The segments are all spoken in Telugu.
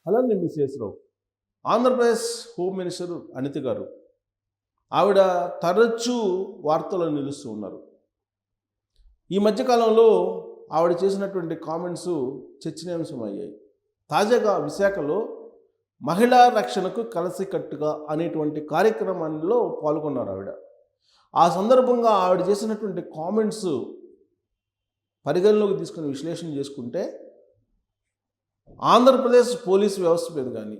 అలానే మిసెస్ రావు. ఆంధ్రప్రదేశ్ హోమ్ మినిస్టర్ అనిత గారు, ఆవిడ తరచూ వార్తల్లో నిలుస్తూ ఉన్నారు. ఈ మధ్యకాలంలో ఆవిడ చేసినటువంటి కామెంట్స్ చర్చనీయాంశం అయ్యాయి. తాజాగా విశాఖలో మహిళా రక్షణకు కలిసికట్టుగా అనేటువంటి కార్యక్రమంలో పాల్గొన్నారు ఆవిడ. ఆ సందర్భంగా ఆవిడ చేసినటువంటి కామెంట్స్ పరిగణలోకి తీసుకుని విశ్లేషణ చేసుకుంటే ఆంధ్రప్రదేశ్ పోలీస్ వ్యవస్థ మీద కానీ,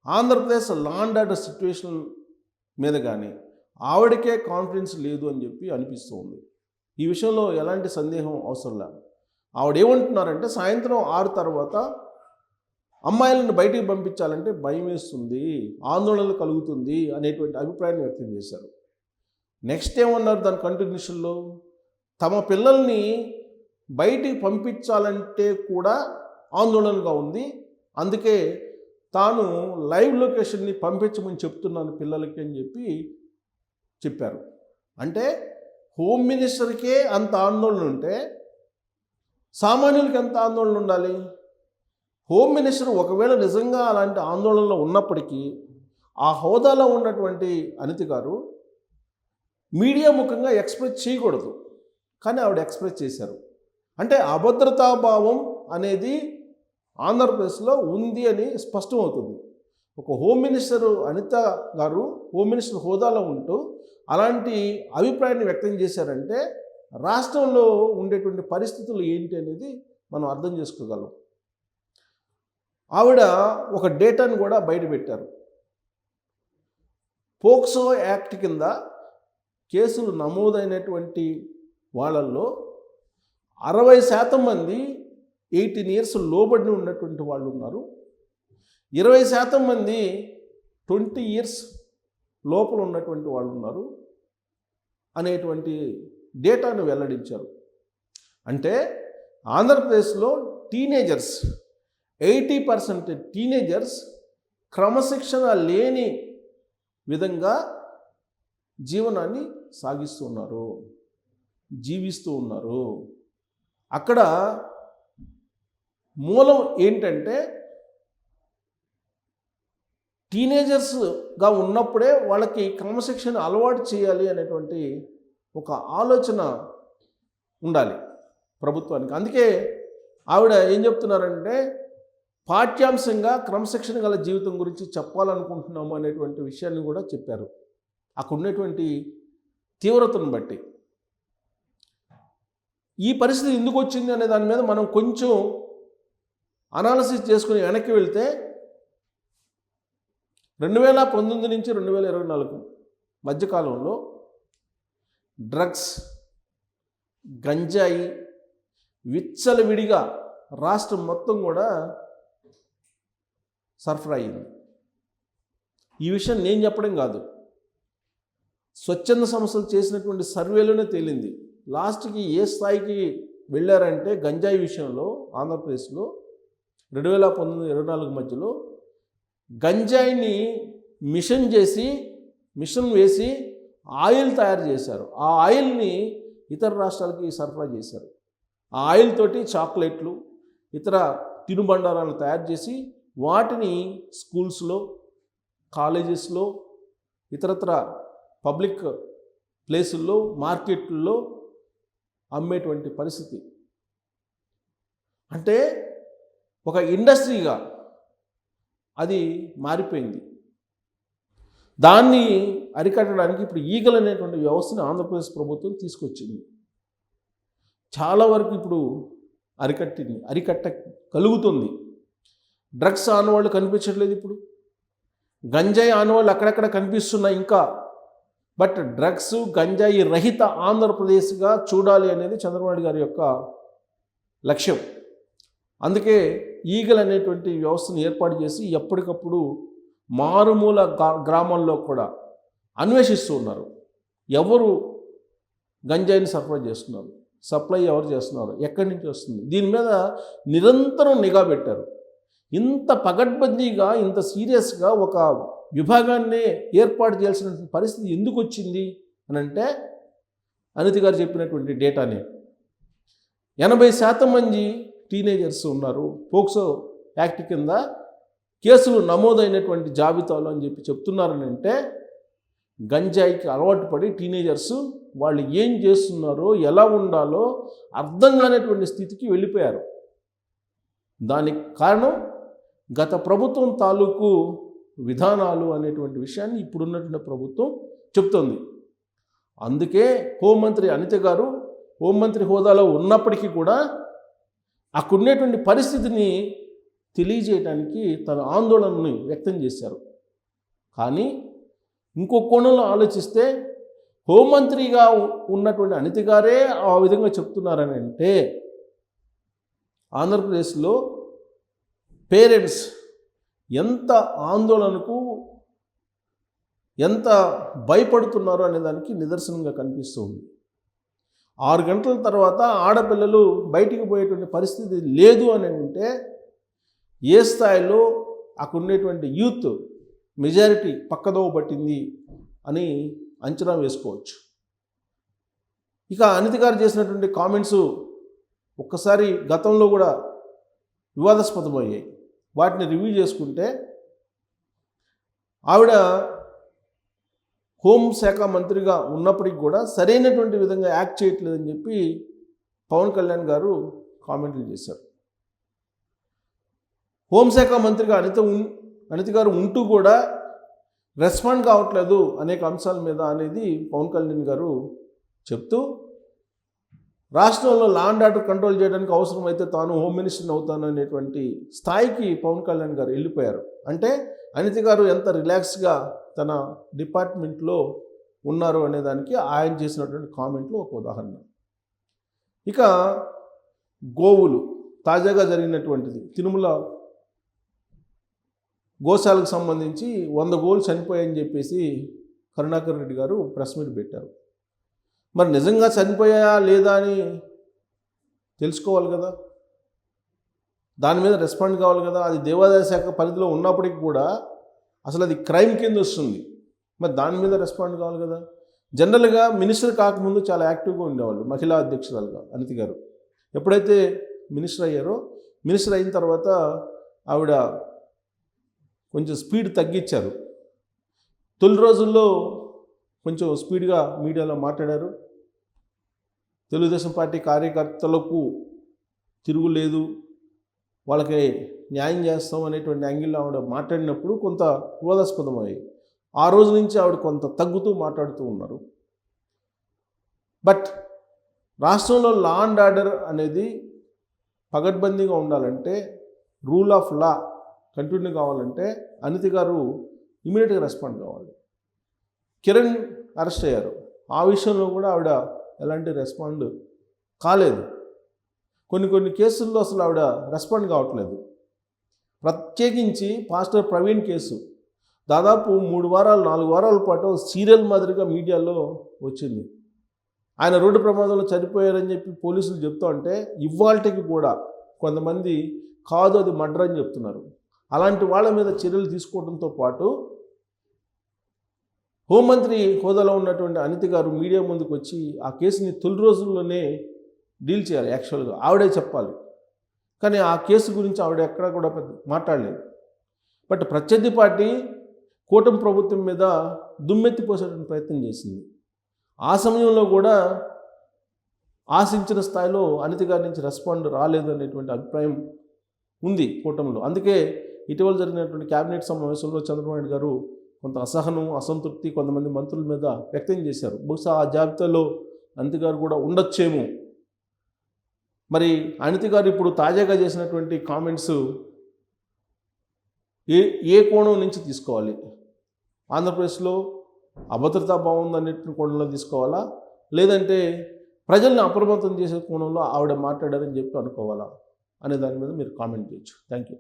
Andhra Pradesh law and order situation మీద కానీ ఆవిడకే కాన్ఫిడెన్స్ లేదు అని చెప్పి అనిపిస్తూ ఉంది. ఈ విషయంలో ఎలాంటి సందేహం అవసరం లేదు. ఆవిడ ఏమంటున్నారంటే, సాయంత్రం 6 తర్వాత అమ్మాయిలను బయటికి పంపించాలంటే భయం వేస్తుంది, ఆందోళన కలుగుతుంది అనేటువంటి అభిప్రాయాన్ని వ్యక్తం చేశారు. నెక్స్ట్ ఏమన్నారు దాని కంటిన్యూషన్లో, తమ పిల్లల్ని బయటికి పంపించాలంటే కూడా ఆందోళనగా ఉంది, అందుకే తాను లైవ్ లొకేషన్ని పంపించమని చెప్తున్నాను పిల్లలకి అని చెప్పారు. అంటే హోమ్ మినిస్టర్కే అంత ఆందోళన ఉంటే సామాన్యులకి ఎంత ఆందోళన ఉండాలి? హోమ్ మినిస్టర్ ఒకవేళ నిజంగా అలాంటి ఆందోళనలో ఉన్నప్పటికీ ఆ హోదాలో ఉన్నటువంటి అనిత గారు మీడియా ముఖంగా ఎక్స్ప్రెస్ చేయకూడదు, కానీ ఆవిడ ఎక్స్ప్రెస్ చేశారు. అంటే అభద్రతాభావం అనేది ఆంధ్రప్రదేశ్లో ఉంది అని స్పష్టమవుతుంది. ఒక హోమ్ మినిస్టర్ అనిత గారు హోమ్ మినిస్టర్ హోదాలో ఉంటూ అలాంటి అభిప్రాయాన్ని వ్యక్తం చేశారంటే రాష్ట్రంలో ఉండేటువంటి పరిస్థితులు ఏంటి అనేది మనం అర్థం చేసుకోగలం. ఆవిడ ఒక డేటాను కూడా బయటపెట్టారు. పోక్సో యాక్ట్ కింద కేసులు నమోదైనటువంటి వాళ్ళల్లో 60% మంది 18 years లోబడి ఉన్నటువంటి వాళ్ళు ఉన్నారు, 20% మంది 20 years లోపల ఉన్నటువంటి వాళ్ళు ఉన్నారు అనేటువంటి డేటాను వెల్లడించారు. అంటే ఆంధ్రప్రదేశ్లో టీనేజర్స్ 80% టీనేజర్స్ క్రమశిక్షణ లేని విధంగా జీవనాన్ని జీవిస్తూ ఉన్నారు. అక్కడ మూలం ఏంటంటే టీనేజర్స్గా ఉన్నప్పుడే వాళ్ళకి క్రమశిక్షణ అలవాటు చేయాలి అనేటువంటి ఒక ఆలోచన ఉండాలి ప్రభుత్వానికి. అందుకే ఆవిడ ఏం చెప్తున్నారంటే, పాఠ్యాంశంగా క్రమశిక్షణ గల జీవితం గురించి చెప్పాలనుకుంటున్నాము అనేటువంటి విషయాన్ని కూడా చెప్పారు. అక్కడ ఉన్నటువంటి తీవ్రతను బట్టి ఈ పరిస్థితి ఎందుకు వచ్చింది అనే దాని మీద మనం కొంచెం అనాలిసిస్ చేసుకుని వెనక్కి వెళ్తే 2019 నుంచి 2024 మధ్యకాలంలో డ్రగ్స్, గంజాయి విచ్చలవిడిగా రాష్ట్రం మొత్తం కూడా సరఫరా అయింది. ఈ విషయం నేను చెప్పడం కాదు, స్వచ్ఛంద సంస్థలు చేసినటువంటి సర్వేలోనే తేలింది. లాస్ట్కి ఏ స్థాయికి వెళ్ళారంటే గంజాయి విషయంలో ఆంధ్రప్రదేశ్లో 2019-24 మధ్యలో గంజాయిని మిషన్ వేసి ఆయిల్ తయారు చేశారు. ఆ ఆయిల్ని ఇతర రాష్ట్రాలకి సరఫరా చేశారు. ఆ ఆయిల్ తోటి చాక్లెట్లు, ఇతర తినుబండారాలను తయారు చేసి వాటిని స్కూల్స్లో, కాలేజెస్లో, ఇతరత్ర పబ్లిక్ ప్లేసుల్లో, మార్కెట్లలో అమ్మేటువంటి పరిస్థితి. అంటే ఒక ఇండస్ట్రీగా అది మారిపోయింది. దాన్ని అరికట్టడానికి ఇప్పుడు ఈగల్ అనేటువంటి వ్యవస్థను ఆంధ్రప్రదేశ్ ప్రభుత్వం తీసుకొచ్చింది. చాలా వరకు ఇప్పుడు అరికట్టగలుగుతుంది. డ్రగ్స్ ఆనవాళ్ళు కనిపించట్లేదు, ఇప్పుడు గంజాయి ఆనవాళ్ళు అక్కడక్కడ కనిపిస్తున్నాయి ఇంకా. బట్ డ్రగ్స్, గంజాయి రహిత ఆంధ్రప్రదేశ్గా చూడాలి అనేది చంద్రబాబు గారి యొక్క లక్ష్యం. అందుకే ఈగల్ అనేటువంటి వ్యవస్థను ఏర్పాటు చేసి ఎప్పటికప్పుడు మారుమూల గ్రామాల్లో కూడా అన్వేషిస్తూ ఉన్నారు. ఎవరు గంజాయిని సరఫరా చేస్తున్నారు, సప్లై ఎవరు చేస్తున్నారు, ఎక్కడి నుంచి వస్తుంది, దీని మీద నిరంతరం నిఘా పెట్టారు. ఇంత పగడ్బందీగా, ఇంత సీరియస్గా ఒక విభాగాన్ని ఏర్పాటు చేయాల్సిన పరిస్థితి ఎందుకు వచ్చింది అని అంటే అనిత గారు చెప్పినటువంటి డేటానే. 80% మంది టీనేజర్స్ ఉన్నారు పోక్సో యాక్ట్ కింద కేసులు నమోదైనటువంటి జాబితాలు అని చెప్పి చెప్తున్నారని అంటే గంజాయికి అలవాటు పడి టీనేజర్స్ వాళ్ళు ఏం చేస్తున్నారో ఎలా ఉండాలో అర్థం కానటువంటి స్థితికి వెళ్ళిపోయారు. దానికి కారణం గత ప్రభుత్వం తాలూకు విధానాలు అనేటువంటి విషయాన్ని ఇప్పుడున్నటువంటి ప్రభుత్వం చెప్తోంది. అందుకే హోంమంత్రి అనిత గారు హోంమంత్రి హోదాలో ఉన్నప్పటికీ కూడా అక్కడున్నటువంటి పరిస్థితిని తెలియజేయడానికి తన ఆందోళనని వ్యక్తం చేశారు. కానీ ఇంకో కోణంలో ఆలోచిస్తే హోంమంత్రిగా ఉన్నటువంటి అనిత గారే ఆ విధంగా చెప్తున్నారని అంటే ఆంధ్రప్రదేశ్లో పేరెంట్స్ ఎంత ఆందోళనకు ఎంత భయపడుతున్నారో అనే దానికి నిదర్శనంగా కనిపిస్తుంది. 6 గంటల తర్వాత ఆడపిల్లలు బయటికి పోయేటువంటి పరిస్థితి లేదు అని అంటే ఏ స్థాయిలో అక్కడ ఉండేటువంటి యూత్ మెజారిటీ పక్కదోవ పట్టింది అని అంచనా వేసుకోవచ్చు. ఇక అనిత గారు చేసినటువంటి కామెంట్స్ ఒక్కసారి గతంలో కూడా వివాదాస్పదమయ్యాయి. వాటిని రివ్యూ చేసుకుంటే ఆవిడ హోంశాఖ మంత్రిగా ఉన్నప్పటికి కూడా సరైనటువంటి విధంగా యాక్ట్ చేయట్లేదని చెప్పి పవన్ కళ్యాణ్ గారు కామెంట్లు చేశారు. హోంశాఖ మంత్రిగా అనిత గారు ఉంటూ కూడా రెస్పాండ్ కావట్లేదు అనేక అంశాల మీద అనేది పవన్ కళ్యాణ్ గారు చెప్తూ రాష్ట్రంలో లా అండ్ ఆర్డర్ కంట్రోల్ చేయడానికి అవసరమైతే తాను హోమ్ మినిస్టర్ని అవుతాను అనేటువంటి స్థాయికి పవన్ కళ్యాణ్ గారు వెళ్ళిపోయారు. అంటే అనిత గారు ఎంత రిలాక్స్గా తన డిపార్ట్మెంట్లో ఉన్నారు అనేదానికి ఆయన చేసినటువంటి కామెంట్లు ఒక ఉదాహరణ. ఇక గోవులు తాజాగా జరిగినటువంటిది తిరుమల గోశాలకు సంబంధించి 100 గోవులు చనిపోయాయని చెప్పేసి కరుణాకర్ రెడ్డి గారు ప్రెస్ మీట్ పెట్టారు. మరి నిజంగా చనిపోయా లేదా అని తెలుసుకోవాలి కదా, దాని మీద రెస్పాండ్ కావాలి కదా. అది దేవాదాయ శాఖ పరిధిలో ఉన్నప్పటికీ కూడా అసలు అది క్రైమ్ కింద వస్తుంది. మరి దాని మీద రెస్పాండ్ కావాలి కదా. జనరల్గా మినిస్టర్ కాకముందు చాలా యాక్టివ్గా ఉండేవాళ్ళు మహిళా అధ్యక్షురాలుగా అనిత గారు. ఎప్పుడైతే మినిస్టర్ అయ్యారో మినిస్టర్ అయిన తర్వాత ఆవిడ కొంచెం స్పీడ్ తగ్గించారు. తొలి రోజుల్లో కొంచెం స్పీడ్గా మీడియాలో మాట్లాడారు. తెలుగుదేశం పార్టీ కార్యకర్తలకు తిరుగులేదు, వాళ్ళకి న్యాయం చేస్తాం అనేటువంటి యాంగిల్లో ఆవిడ మాట్లాడినప్పుడు కొంత వివాదాస్పదమయ్యాయి. ఆ రోజు నుంచి ఆవిడ కొంత తగ్గుతూ మాట్లాడుతూ ఉన్నారు. బట్ రాష్ట్రంలో లా అండ్ ఆర్డర్ అనేది పగడ్బందీగా ఉండాలంటే, రూల్ ఆఫ్ లా కంటిన్యూ కావాలంటే అనిత గారు ఇమీడియట్గా రెస్పాండ్ కావాలి. కిరణ్ అరెస్ట్ అయ్యారు, ఆ విషయంలో కూడా ఆవిడ ఎలాంటి రెస్పాండ్ కాలేదు. కొన్ని కేసుల్లో అసలు ఆవిడ రెస్పాండ్ కావట్లేదు. ప్రత్యేకించి పాస్టర్ ప్రవీణ్ కేసు దాదాపు 3 వారాలు 4 వారాల పాటు సీరియల్ మాదిరిగా మీడియాలో వచ్చింది. ఆయన రోడ్డు ప్రమాదంలో చనిపోయారని చెప్పి పోలీసులు చెప్తా ఉంటే ఇవాళకి కూడా కొంతమంది కాదు అది మర్డర్ అని చెప్తున్నారు. అలాంటి వాళ్ళ మీద చర్యలు తీసుకోవడంతో పాటు హోంమంత్రి హోదాలో ఉన్నటువంటి అనిత గారు మీడియా ముందుకు వచ్చి ఆ కేసుని తొలి రోజుల్లోనే డీల్ చేయాలి. యాక్చువల్గా ఆవిడే చెప్పాలి. కానీ ఆ కేసు గురించి ఆవిడ ఎక్కడా కూడా పెద్ద మాట్లాడలేదు. బట్ ప్రత్యర్థి పార్టీ కూటమి ప్రభుత్వం మీద దుమ్మెత్తిపోసేటువంటి ప్రయత్నం చేసింది. ఆ సమయంలో కూడా ఆశించిన స్థాయిలో అనిత గారి నుంచి రెస్పాండ్ రాలేదు అనేటువంటి అభిప్రాయం ఉంది కూటమిలో. అందుకే ఇటీవల జరిగినటువంటి క్యాబినెట్ సమావేశంలో చంద్రబాబు నాయుడు గారు కొంత అసహనం, అసంతృప్తి కొంతమంది మంత్రుల మీద వ్యక్తం చేశారు. బహుశా ఆ జాబితాలో అనిత గారు కూడా ఉండొచ్చేమో. మరి అనిత గారు ఇప్పుడు తాజాగా చేసినటువంటి కామెంట్స్ ఏ కోణం నుంచి తీసుకోవాలి? ఆంధ్రప్రదేశ్లో అభద్రతా బాగుందనేటువంటి కోణంలో తీసుకోవాలా, లేదంటే ప్రజల్ని అప్రమత్తం చేసే కోణంలో ఆవిడ మాట్లాడారని చెప్పి అనుకోవాలా అనే దాని మీద మీరు కామెంట్ చేయొచ్చు. Thank you.